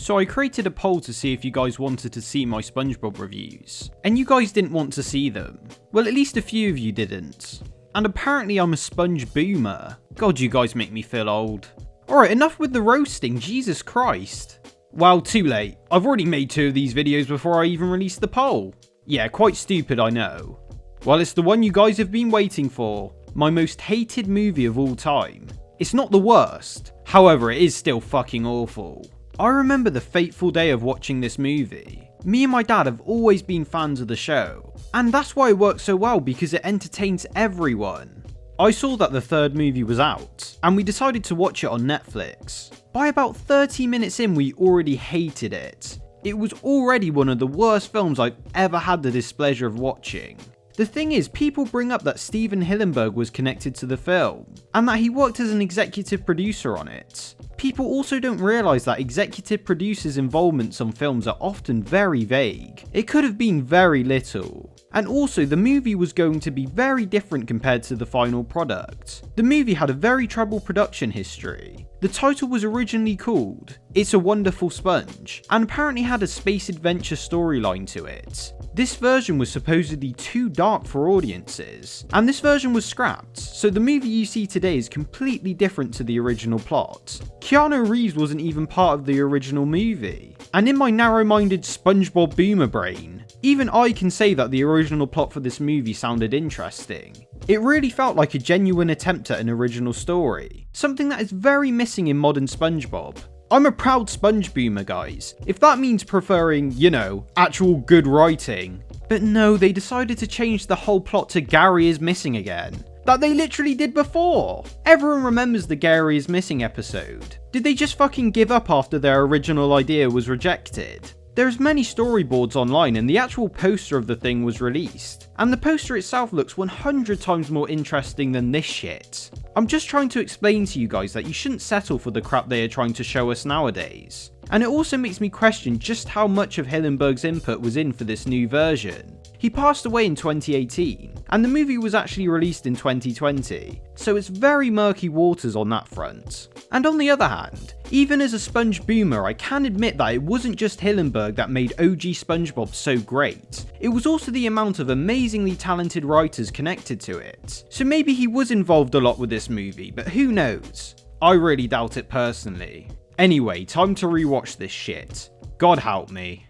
So I created a poll to see if you guys wanted to see my SpongeBob reviews, and you guys didn't want to see them. Well, at least a few of you didn't. And apparently I'm a sponge boomer. God, you guys make me feel old. Alright, enough with the roasting, Jesus Christ. Well, too late. I've already made 2 of these videos before I even released the poll. Yeah, quite stupid, I know. Well, it's the one you guys have been waiting for. My most hated movie of all time. It's not the worst, however it is still fucking awful. I remember the fateful day of watching this movie. Me and my dad have always been fans of the show, and that's why it works so well, because it entertains everyone. I saw that the 3rd movie was out, and we decided to watch it on Netflix. By about 30 minutes in, we already hated it. It was already one of the worst films I've ever had the displeasure of watching. The thing is, people bring up that Steven Hillenburg was connected to the film, and that he worked as an executive producer on it. People also don't realise that executive producers' involvements on films are often very vague. It could have been very little. And also, the movie was going to be very different compared to the final product. The movie had a very troubled production history. The title was originally called It's a Wonderful Sponge, and apparently had a space adventure storyline to it. This version was supposedly too dark for audiences, and this version was scrapped, so the movie you see today is completely different to the original plot. Keanu Reeves wasn't even part of the original movie, and in my narrow-minded SpongeBob boomer brain, even I can say that the original plot for this movie sounded interesting. It really felt like a genuine attempt at an original story, something that is very missing in modern SpongeBob. I'm a proud sponge boomer, guys, if that means preferring, you know, actual good writing. But no, they decided to change the whole plot to Gary is missing again. That they literally did before. Everyone remembers the Gary is missing episode. Did they just fucking give up after their original idea was rejected? There's many storyboards online, and the actual poster of the thing was released, and the poster itself looks 100 times more interesting than this shit. I'm just trying to explain to you guys that you shouldn't settle for the crap they are trying to show us nowadays. And it also makes me question just how much of Hillenburg's input was in for this new version. He passed away in 2018, and the movie was actually released in 2020, so it's very murky waters on that front. And on the other hand, even as a sponge boomer, I can admit that it wasn't just Hillenburg that made OG SpongeBob so great. It was also the amount of amazingly talented writers connected to it. So maybe he was involved a lot with this movie, but who knows? I really doubt it personally. Anyway, time to rewatch this shit. God help me.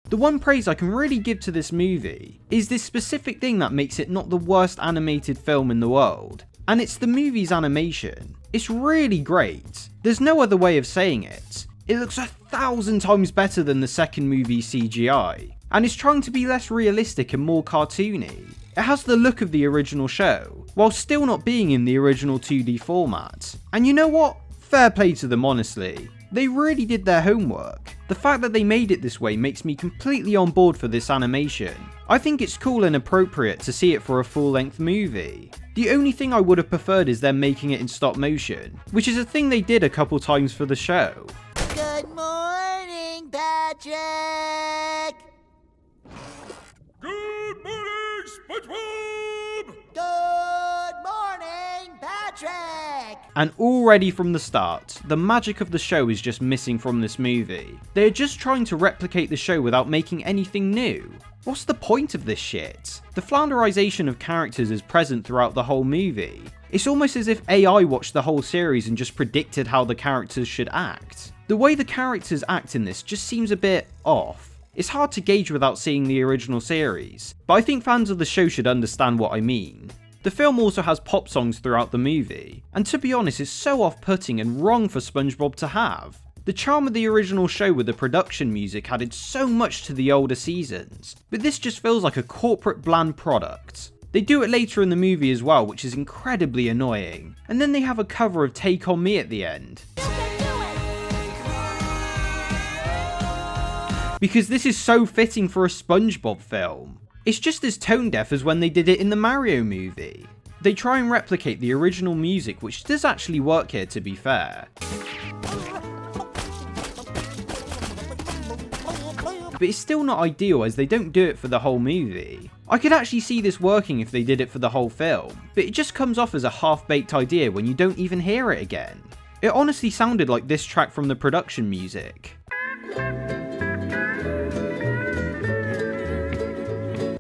The one praise I can really give to this movie is this specific thing that makes it not the worst animated film in the world, and it's the movie's animation. It's really great. There's no other way of saying it. It looks 1,000 times better than the second movie's CGI, and it's trying to be less realistic and more cartoony. It has the look of the original show, while still not being in the original 2D format. And you know what? Fair play to them, honestly. They really did their homework. The fact that they made it this way makes me completely on board for this animation. I think it's cool and appropriate to see it for a full-length movie. The only thing I would have preferred is them making it in stop motion, which is a thing they did a couple times for the show. Good morning, Patrick! Good morning, SpongeBob! Good morning, Patrick! And already from the start, the magic of the show is just missing from this movie. They are just trying to replicate the show without making anything new. What's the point of this shit? The flounderization of characters is present throughout the whole movie. It's almost as if AI watched the whole series and just predicted how the characters should act. The way the characters act in this just seems a bit off. It's hard to gauge without seeing the original series, but I think fans of the show should understand what I mean. The film also has pop songs throughout the movie, and to be honest, it's so off-putting and wrong for SpongeBob to have. The charm of the original show with the production music added so much to the older seasons, but this just feels like a corporate bland product. They do it later in the movie as well, which is incredibly annoying, and then they have a cover of Take On Me at the end. Because this is so fitting for a SpongeBob film. It's just as tone deaf as when they did it in the Mario movie. They try and replicate the original music, which does actually work here, to be fair. But it's still not ideal, as they don't do it for the whole movie. I could actually see this working if they did it for the whole film, but it just comes off as a half-baked idea when you don't even hear it again. It honestly sounded like this track from the production music.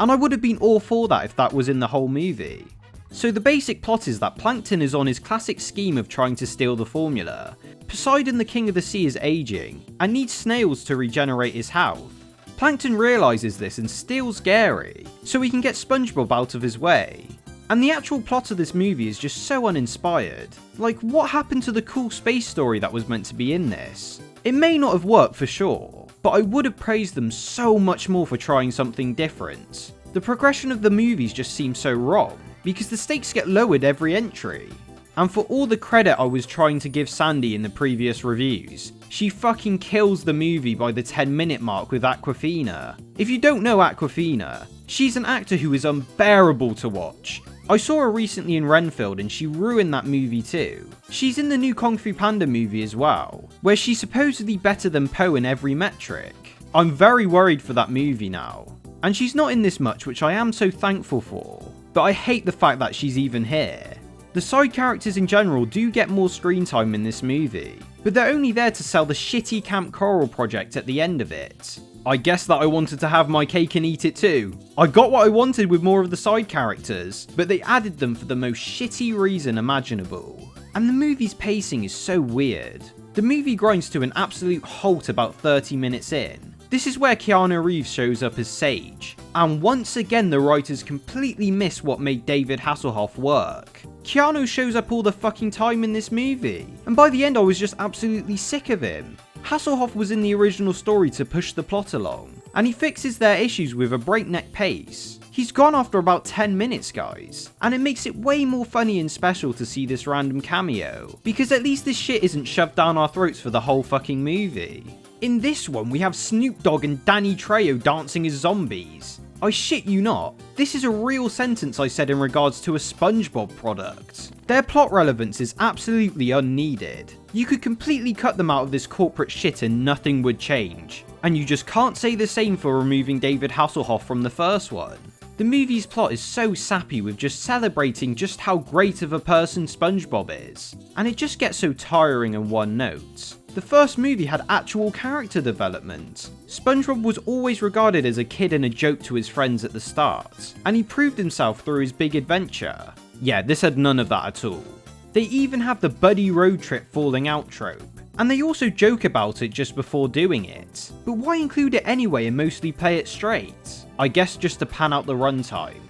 And I would have been all for that if that was in the whole movie. So the basic plot is that Plankton is on his classic scheme of trying to steal the formula. Poseidon, the king of the sea, is aging and needs snails to regenerate his health. Plankton realises this and steals Gary so he can get SpongeBob out of his way. And the actual plot of this movie is just so uninspired. Like, what happened to the cool space story that was meant to be in this? It may not have worked for sure, but I would have praised them so much more for trying something different. The progression of the movies just seems so wrong, because the stakes get lowered every entry. And for all the credit I was trying to give Sandy in the previous reviews, she fucking kills the movie by the 10-minute mark with Awkwafina. If you don't know Awkwafina, she's an actor who is unbearable to watch. I saw her recently in Renfield and she ruined that movie too. She's in the new Kung Fu Panda movie as well, where she's supposedly better than Poe in every metric. I'm very worried for that movie now. And she's not in this much, which I am so thankful for, but I hate the fact that she's even here. The side characters in general do get more screen time in this movie, but they're only there to sell the shitty Camp Coral project at the end of it. I guess that I wanted to have my cake and eat it too. I got what I wanted with more of the side characters, but they added them for the most shitty reason imaginable. And the movie's pacing is so weird. The movie grinds to an absolute halt about 30 minutes in. This is where Keanu Reeves shows up as Sage, and once again the writers completely miss what made David Hasselhoff work. Keanu shows up all the fucking time in this movie, and by the end I was just absolutely sick of him. Hasselhoff was in the original story to push the plot along, and he fixes their issues with a breakneck pace. He's gone after about 10 minutes, guys, and it makes it way more funny and special to see this random cameo, because at least this shit isn't shoved down our throats for the whole fucking movie. In this one, we have Snoop Dogg and Danny Trejo dancing as zombies. I shit you not, this is a real sentence I said in regards to a SpongeBob product. Their plot relevance is absolutely unneeded. You could completely cut them out of this corporate shit and nothing would change. And you just can't say the same for removing David Hasselhoff from the first one. The movie's plot is so sappy with just celebrating just how great of a person SpongeBob is, and it just gets so tiring and one note. The first movie had actual character development. SpongeBob was always regarded as a kid and a joke to his friends at the start, and he proved himself through his big adventure. Yeah, this had none of that at all. They even have the buddy road trip falling out trope, and they also joke about it just before doing it. But why include it anyway and mostly play it straight? I guess just to pan out the runtime.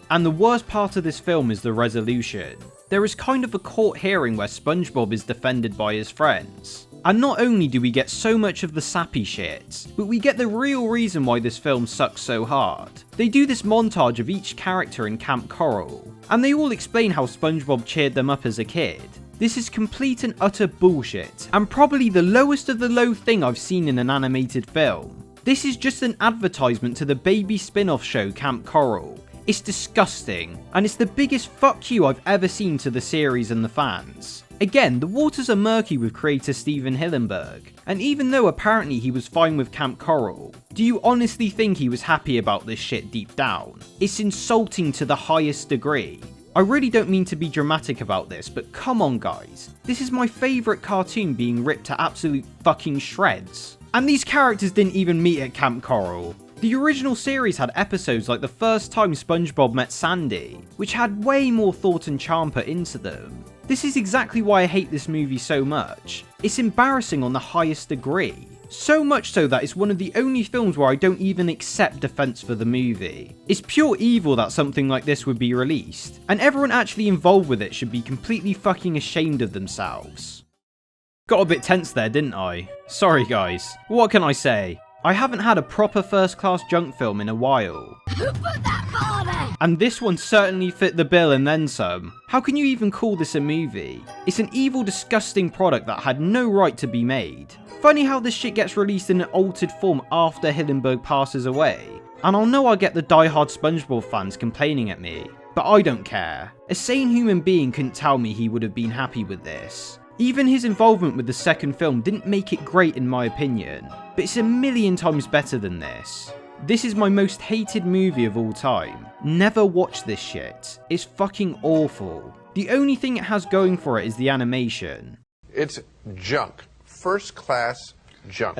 And the worst part of this film is the resolution. There is kind of a court hearing where SpongeBob is defended by his friends. And not only do we get so much of the sappy shit, but we get the real reason why this film sucks so hard. They do this montage of each character in Camp Coral, and they all explain how SpongeBob cheered them up as a kid. This is complete and utter bullshit, and probably the lowest of the low thing I've seen in an animated film. This is just an advertisement to the baby spin-off show Camp Coral. It's disgusting, and it's the biggest fuck you I've ever seen to the series and the fans. Again, the waters are murky with creator Steven Hillenburg, and even though apparently he was fine with Camp Coral, do you honestly think he was happy about this shit deep down? It's insulting to the highest degree. I really don't mean to be dramatic about this, but come on guys, this is my favourite cartoon being ripped to absolute fucking shreds. And these characters didn't even meet at Camp Coral. The original series had episodes like the first time SpongeBob met Sandy, which had way more thought and charm put into them. This is exactly why I hate this movie so much. It's embarrassing on the highest degree. So much so that it's one of the only films where I don't even accept defense for the movie. It's pure evil that something like this would be released, and everyone actually involved with it should be completely fucking ashamed of themselves. Got a bit tense there, didn't I? Sorry guys, what can I say? I haven't had a proper first-class junk film in a while. Who put that ball there? And this one certainly fit the bill and then some. How can you even call this a movie? It's an evil, disgusting product that had no right to be made. Funny how this shit gets released in an altered form after Hillenburg passes away. And I know I'll get the die-hard SpongeBob fans complaining at me, but I don't care. A sane human being couldn't tell me he would have been happy with this. Even his involvement with the second film didn't make it great in my opinion, but it's a million times better than this. This is my most hated movie of all time. Never watch this shit. It's fucking awful. The only thing it has going for it is the animation. It's junk. First class junk.